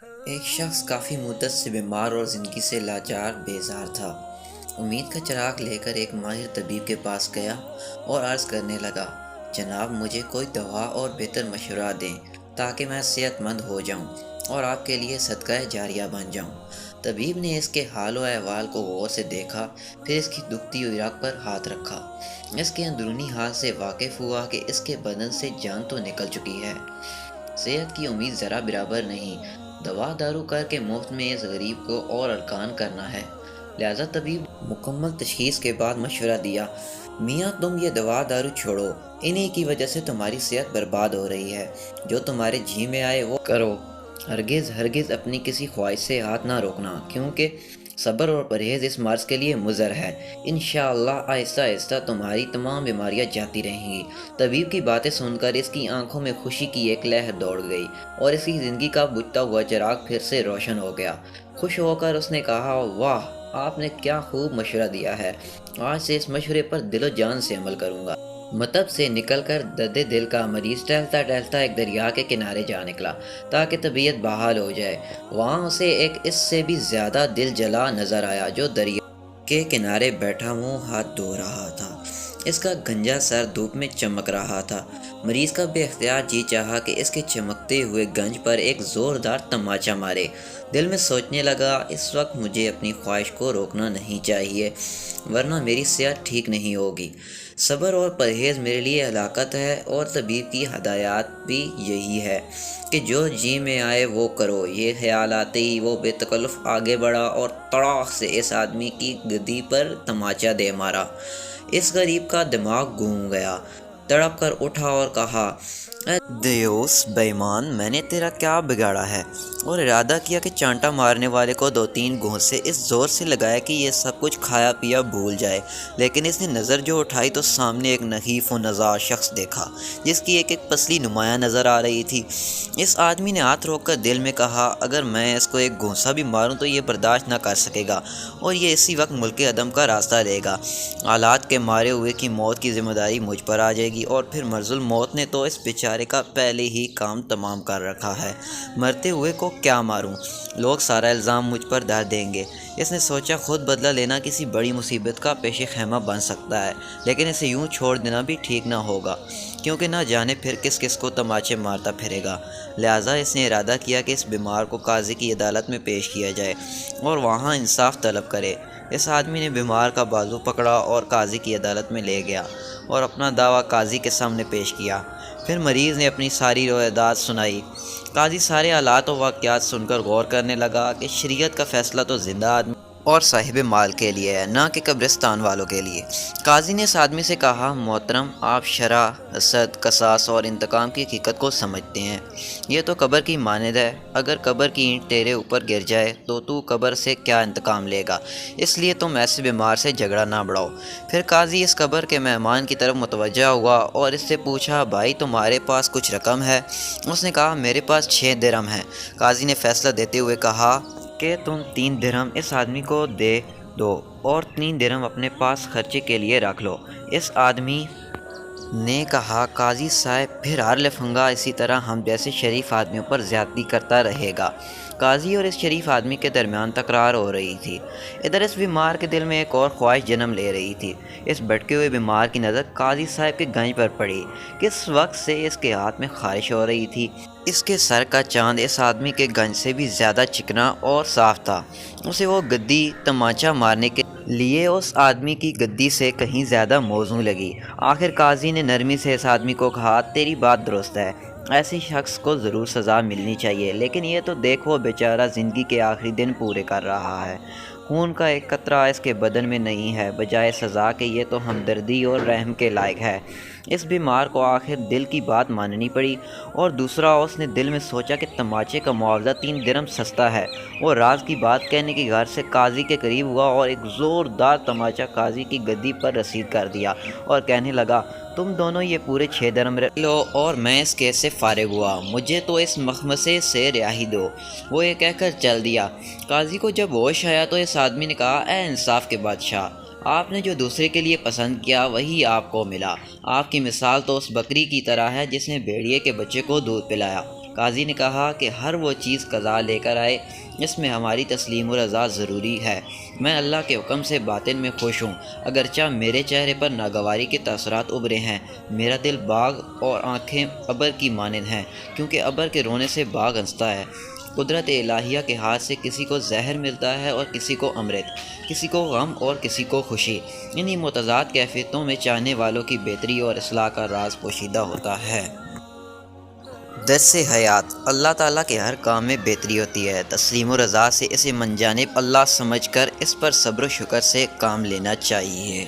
ایک شخص کافی مدت سے بیمار اور زندگی سے لاچار بیزار تھا۔ امید کا چراغ لے کر ایک ماہر طبیب کے پاس گیا اور عرض کرنے لگا، جناب مجھے کوئی دوا اور بہتر مشورہ دیں تاکہ میں صحت مند ہو جاؤں اور آپ کے لیے صدقہ جاریہ بن جاؤں۔ طبیب نے اس کے حال و احوال کو غور سے دیکھا، پھر اس کی دکھتی ہوئی رگ پر ہاتھ رکھا۔ اس کے اندرونی حال سے واقف ہوا کہ اس کے بدن سے جان تو نکل چکی ہے، صحت کی امید ذرا برابر نہیں۔ دوا دارو کر کے مفت میں اس غریب کو اور ارکان کرنا ہے۔ لہذا طبیب مکمل تشخیص کے بعد مشورہ دیا، میاں تم یہ دوا دارو چھوڑو، انہی کی وجہ سے تمہاری صحت برباد ہو رہی ہے۔ جو تمہارے جی میں آئے وہ کرو، ہرگز ہرگز اپنی کسی خواہش سے ہاتھ نہ روکنا، کیونکہ صبر اور پرہیز اس مرض کے لیے مضر ہے۔ انشاءاللہ آہستہ آہستہ تمہاری تمام بیماریاں جاتی رہیں گی۔ طبیب کی باتیں سن کر اس کی آنکھوں میں خوشی کی ایک لہر دوڑ گئی اور اس کی زندگی کا بجھتا ہوا چراغ پھر سے روشن ہو گیا۔ خوش ہو کر اس نے کہا، واہ، آپ نے کیا خوب مشورہ دیا ہے، آج سے اس مشورے پر دل و جان سے عمل کروں گا۔ مطب سے نکل کر درد دل کا مریض ٹہلتا ٹہلتا ایک دریا کے کنارے جا نکلا تاکہ طبیعت بحال ہو جائے۔ وہاں اسے ایک اس سے بھی زیادہ دل جلا نظر آیا جو دریا کے کنارے بیٹھا منہ ہاتھ دھو رہا تھا۔ اس کا گنجا سر دھوپ میں چمک رہا تھا۔ مریض کا بے اختیار جی چاہا کہ اس کے چمکتے ہوئے گنج پر ایک زوردار تماچا مارے۔ دل میں سوچنے لگا، اس وقت مجھے اپنی خواہش کو روکنا نہیں چاہیے، ورنہ میری صحت ٹھیک نہیں ہوگی۔ صبر اور پرہیز میرے لیے ہلاکت ہے، اور طبیب کی ہدایات بھی یہی ہے کہ جو جی میں آئے وہ کرو۔ یہ خیال آتے ہی وہ بے تکلف آگے بڑھا اور تڑاک سے اس آدمی کی گدی پر تماچا دے مارا۔ اس غریب کا دماغ گھوم گیا، تڑپ کر اٹھا اور کہا، اے دیوس بے ایمان، میں نے تیرا کیا بگاڑا ہے؟ اور ارادہ کیا کہ چانٹا مارنے والے کو دو تین گھونسے اس زور سے لگائے کہ یہ سب کچھ کھایا پیا بھول جائے، لیکن اس نے نظر جو اٹھائی تو سامنے ایک نحیف و نزار شخص دیکھا جس کی ایک ایک پسلی نمایاں نظر آ رہی تھی۔ اس آدمی نے ہاتھ روک کر دل میں کہا، اگر میں اس کو ایک گھونسا بھی ماروں تو یہ برداشت نہ کر سکے گا اور یہ اسی وقت ملک عدم کا راستہ لے گا۔ حالات کے مارے ہوئے کی موت کی ذمہ داری مجھ پر آ جائے گی، اور پھر مرض الموت نے تو اس بیچارے کا پہلے ہی کام تمام کر رکھا ہے۔ مرتے ہوئے کو کیا ماروں؟ لوگ سارا الزام مجھ پر دھر دیں گے۔ اس نے سوچا خود بدلہ لینا کسی بڑی مصیبت کا پیش خیمہ بن سکتا ہے، لیکن اسے یوں چھوڑ دینا بھی ٹھیک نہ ہوگا، کیونکہ نہ جانے پھر کس کس کو تماچے مارتا پھرے گا۔ لہٰذا اس نے ارادہ کیا کہ اس بیمار کو قاضی کی عدالت میں پیش کیا جائے اور وہاں انصاف طلب کرے۔ اس آدمی نے بیمار کا بازو پکڑا اور قاضی کی عدالت میں لے گیا اور اپنا دعویٰ قاضی کے سامنے پیش کیا۔ پھر مریض نے اپنی ساری روایات سنائی۔ قاضی سارے حالات و واقعات سن کر غور کرنے لگا کہ شریعت کا فیصلہ تو زندہ آدمی اور صاحب مال کے لیے ہے، نہ کہ قبرستان والوں کے لیے۔ قاضی نے اس آدمی سے کہا، محترم، آپ شرع، حسد، قصاص اور انتقام کی حقیقت کو سمجھتے ہیں۔ یہ تو قبر کی مانند ہے، اگر قبر کی اینٹ تیرے اوپر گر جائے تو قبر سے کیا انتقام لے گا؟ اس لیے تم ایسے بیمار سے جھگڑا نہ بڑھاؤ۔ پھر قاضی اس قبر کے مہمان کی طرف متوجہ ہوا اور اس سے پوچھا، بھائی تمہارے پاس کچھ رقم ہے؟ اس نے کہا، میرے پاس 6 درہم ہیں۔ قاضی نے فیصلہ دیتے ہوئے کہا کہ تم 3 درہم اس آدمی کو دے دو اور 3 درہم اپنے پاس خرچے کے لیے رکھ لو۔ اس آدمی نے کہا، قاضی صاحب پھر ہر لفنگا اسی طرح ہم جیسے شریف آدمیوں پر زیادتی کرتا رہے گا۔ قاضی اور اس شریف آدمی کے درمیان تکرار ہو رہی تھی۔ ادھر اس بیمار کے دل میں ایک اور خواہش جنم لے رہی تھی۔ اس بھٹکے ہوئے بیمار کی نظر قاضی صاحب کے گنج پر پڑی۔ کس وقت سے اس کے ہاتھ میں خارش ہو رہی تھی۔ اس کے سر کا چاند اس آدمی کے گنج سے بھی زیادہ چکنا اور صاف تھا۔ اسے وہ گدی تماچا مارنے کے لیے اس آدمی کی گدی سے کہیں زیادہ موزوں لگی۔ آخر قاضی نے نرمی سے اس آدمی کو کہا، تیری بات درست ہے، ایسے شخص کو ضرور سزا ملنی چاہیے، لیکن یہ تو دیکھو بیچارہ زندگی کے آخری دن پورے کر رہا ہے، خون کا ایک قطرہ اس کے بدن میں نہیں ہے، بجائے سزا کہ یہ تو ہمدردی اور رحم کے لائق ہے۔ اس بیمار کو آخر دل کی بات ماننی پڑی، اور دوسرا اس نے دل میں سوچا کہ تماچے کا معاوضہ 3 درہم سستا ہے۔ وہ راز کی بات کہنے کی غرض سے قاضی کے قریب ہوا اور ایک زوردار تماچا قاضی کی گدی پر رسید کر دیا اور کہنے لگا، تم دونوں یہ پورے 6 درہم لو اور میں اس کیس سے فارغ ہوا، مجھے تو اس مخمصے سے رہائی دو۔ وہ یہ کہہ کر چل دیا۔ قاضی کو جب ہوش آیا تو اس آدمی نے کہا، اے انصاف کے بادشاہ، آپ نے جو دوسرے کے لیے پسند کیا وہی آپ کو ملا۔ آپ کی مثال تو اس بکری کی طرح ہے جس نے بھیڑیے کے بچے کو دودھ پلایا قاضی نے کہا کہ ہر وہ چیز قضا لے کر آئے اس میں ہماری تسلیم و رضا ضروری ہے۔ میں اللہ کے حکم سے باطن میں خوش ہوں، اگرچہ میرے چہرے پر ناگواری کے تاثرات ابھرے ہیں۔ میرا دل باغ اور آنکھیں ابر کی مانند ہیں، کیونکہ ابر کے رونے سے باغ ہنستا ہے۔ قدرت الہیہ کے ہاتھ سے کسی کو زہر ملتا ہے اور کسی کو امرت، کسی کو غم اور کسی کو خوشی۔ انہی متضاد کیفیتوں میں چاہنے والوں کی بہتری اور اصلاح کا راز پوشیدہ ہوتا ہے۔ درس حیات: اللہ تعالیٰ کے ہر کام میں بہتری ہوتی ہے۔ تسلیم و رضا سے اسے من جانب اللہ سمجھ کر اس پر صبر و شکر سے کام لینا چاہیے۔